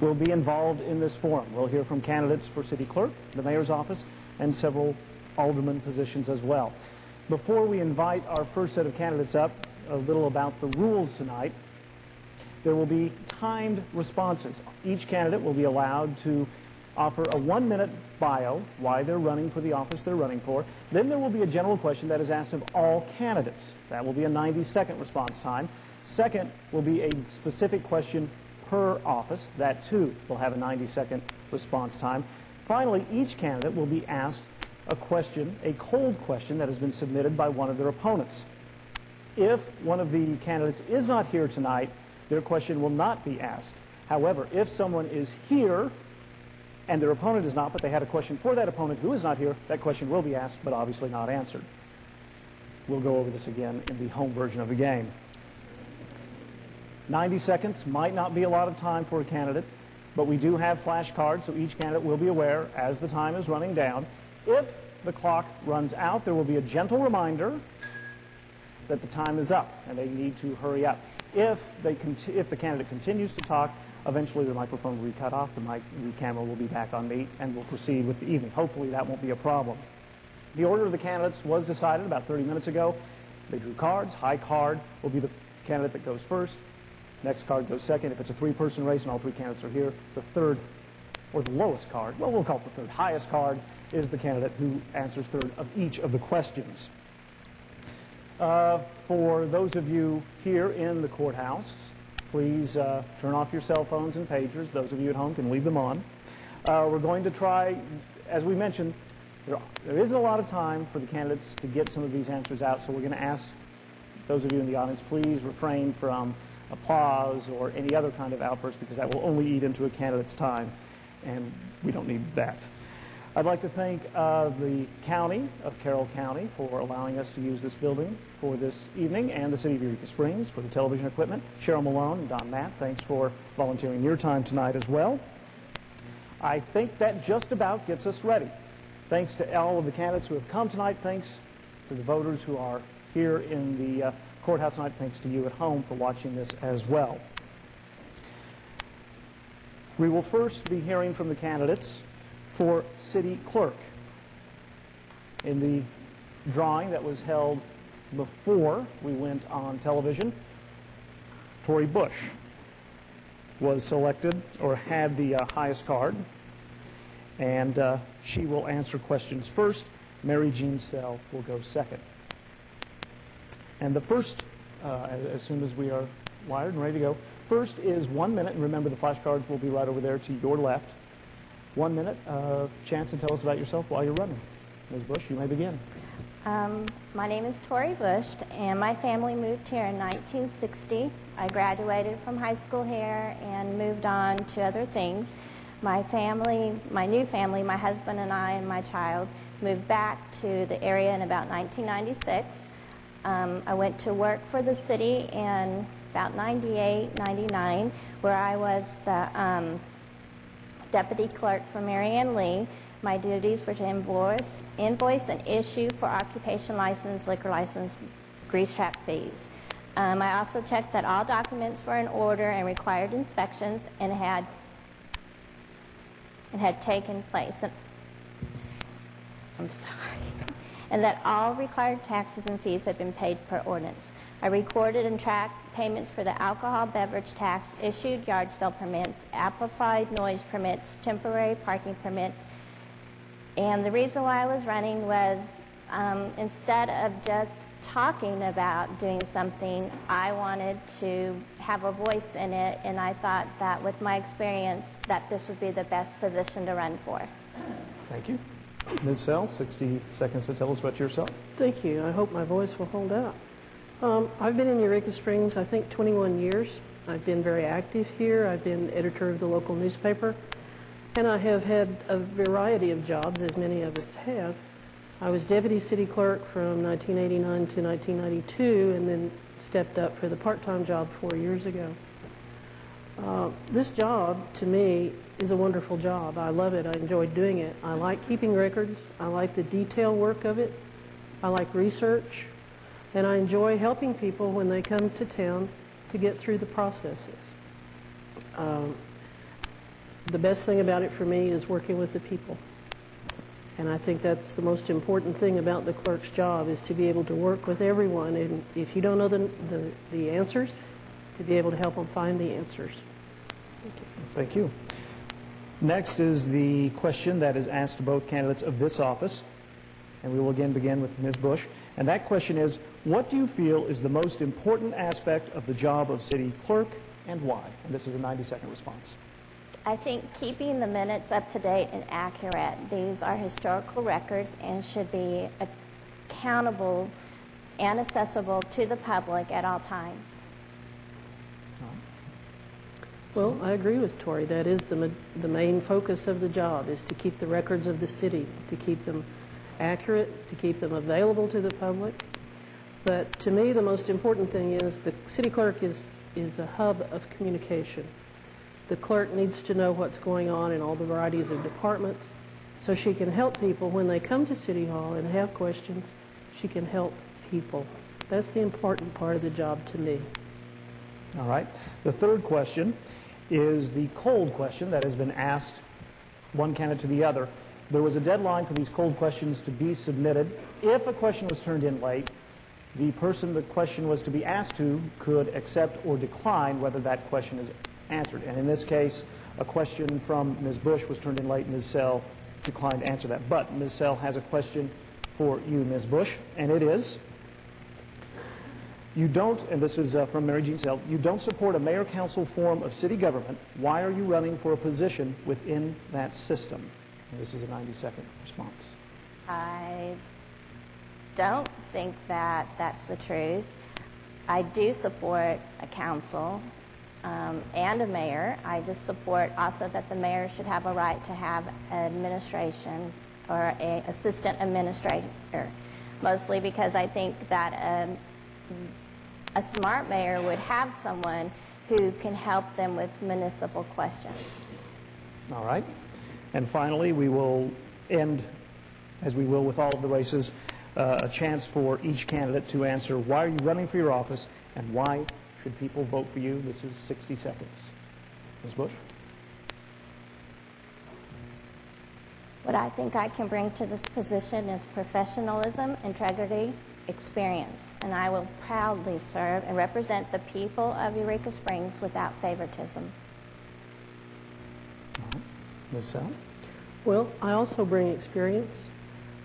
will be involved in this forum. We'll hear from candidates for city clerk, the mayor's office, and several alderman positions as well. Before we invite our first set of candidates up, a little about the rules tonight. There will be timed responses. Each candidate will be allowed to offer a 1-minute bio, why they're running for the office they're running for. Then there will be a general question that is asked of all candidates. That will be a 90-second response time. Second will be a specific question per office. That too will have a 90-second response time. Finally, each candidate will be asked a question, a cold question that has been submitted by one of their opponents. If one of the candidates is not here tonight, their question will not be asked. However, if someone is here and their opponent is not, but they had a question for that opponent who is not here, that question will be asked, but obviously not answered. We'll go over this again in the home version of the game. 90 seconds might not be a lot of time for a candidate, but we do have flashcards, so each candidate will be aware as the time is running down. If the clock runs out, there will be a gentle reminder that the time is up and they need to hurry up. If the candidate continues to talk, eventually the microphone will be cut off, the camera will be back on me, and we'll proceed with the evening. Hopefully that won't be a problem. The order of the candidates was decided about 30 minutes ago. They drew cards. High card will be the candidate that goes first. Next card goes second. If it's a three-person race and all three candidates are here, the third, or the lowest card, well, we'll call it the third highest card, is the candidate who answers third of each of the questions. For those of you here in the courthouse, please turn off your cell phones and pagers. Those of you at home can leave them on. We're going to try, as we mentioned, there isn't a lot of time for the candidates to get some of these answers out, so we're going to ask those of you in the audience, please refrain from applause or any other kind of outburst, because that will only eat into a candidate's time, and we don't need that. I'd like to thank the county of Carroll County for allowing us to use this building for this evening, and the city of Eureka Springs for the television equipment. Cheryl Malone and Don Matt, thanks for volunteering your time tonight as well. I think that just about gets us ready. Thanks to all of the candidates who have come tonight. Thanks to the voters who are here in the courthouse tonight. Thanks to you at home for watching this as well. We will first be hearing from the candidates for city clerk. In the drawing that was held before we went on television, Tori Bush was selected, or had the highest card, and she will answer questions first. Mary Jean Sell will go second. And the first, as soon as we are wired and ready to go, first is 1 minute, and remember the flashcards will be right over there to your left. 1 minute, chance to tell us about yourself while you're running. Ms. Bush, you may begin. My name is Tori Bush, and my family moved here in 1960. I graduated from high school here and moved on to other things. My new family, my husband and I and my child, moved back to the area in about 1996. I went to work for the city in about 98, 99, where I was the deputy clerk for Mary Ann Lee. My duties were to invoice and issue for occupation license, liquor license, grease trap fees. I also checked that all documents were in order and required inspections and had taken place. I'm sorry. And that all required taxes and fees had been paid per ordinance. I recorded and tracked payments for the alcohol beverage tax, issued yard sale permits, amplified noise permits, temporary parking permits. And the reason why I was running was instead of just talking about doing something, I wanted to have a voice in it, and I thought that with my experience that this would be the best position to run for. Thank you. Ms. Sell, 60 seconds to tell us about yourself. Thank you. I hope my voice will hold out. I've been in Eureka Springs, I think, 21 years. I've been very active here. I've been editor of the local newspaper, and I have had a variety of jobs, as many of us have. I was deputy city clerk from 1989 to 1992, and then stepped up for the part-time job 4 years ago. This job, to me, is a wonderful job. I love it. I enjoy doing it. I like keeping records. I like the detail work of it. I like research. And I enjoy helping people when they come to town to get through the processes. the best thing about it for me is working with the people. And I think that's the most important thing about the clerk's job, is to be able to work with everyone. And if you don't know the answers, to be able to help them find the answers. Thank you. Thank you. Next is the question that is asked to both candidates of this office. And we will again begin with Ms. Bush. And that question is, what do you feel is the most important aspect of the job of city clerk and why? And this is a 90-second response. I think keeping the minutes up to date and accurate. These are historical records and should be accountable and accessible to the public at all times. Well, I agree with Tori. That is the main focus of the job, is to keep the records of the city, to keep them accurate, to keep them available to the public. But to me, the most important thing is the city clerk is a hub of communication. The clerk needs to know what's going on in all the varieties of departments, so she can help people when they come to City Hall and have questions. She can help people. That's the important part of the job to me. All right. The third question is the cold question that has been asked one candidate to the other. There was a deadline for these cold questions to be submitted. If a question was turned in late, the person the question was to be asked to could accept or decline whether that question is answered. And in this case, a question from Ms. Bush was turned in late. Ms. Sell declined to answer that. But Ms. Sell has a question for you, Ms. Bush, and it is, you don't, and this is from Mary Jean Sell, you don't support a mayor-council form of city government. Why are you running for a position within that system? And this is a 90-second response. I don't think that that's the truth. I do support a council and a mayor. I just support also that the mayor should have a right to have administration or an assistant administrator, mostly because I think that a smart mayor would have someone who can help them with municipal questions. All right. And finally, we will end, as we will with all of the races, a chance for each candidate to answer why are you running for your office and why should people vote for you. This is 60 seconds. Ms. Bush? What I think I can bring to this position is professionalism, integrity, experience, and I will proudly serve and represent the people of Eureka Springs without favoritism. All right. Ms. Sell? Well, I also bring experience.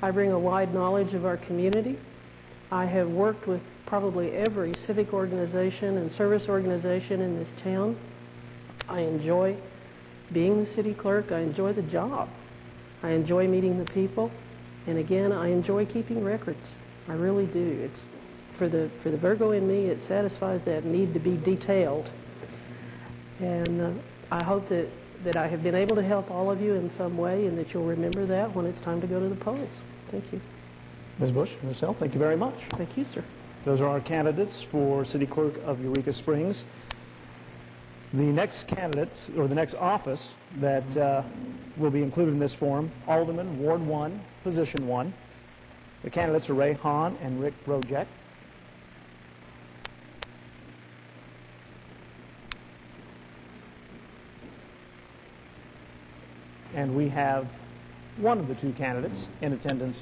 I bring a wide knowledge of our community. I have worked with probably every civic organization and service organization in this town. I enjoy being the city clerk. I enjoy the job. I enjoy meeting the people. And again, I enjoy keeping records. I really do. It's for the Virgo in me, it satisfies that need to be detailed. And I hope that I have been able to help all of you in some way and that you'll remember that when it's time to go to the polls. Thank you. Ms. Bush, Ms. Sell, thank you very much. Thank you, sir. Those are our candidates for City Clerk of Eureka Springs. The next candidate, or the next office that will be included in this form, Alderman, Ward 1, Position 1. The candidates are Ray Hahn and Rick Rojek. And we have one of the two candidates in attendance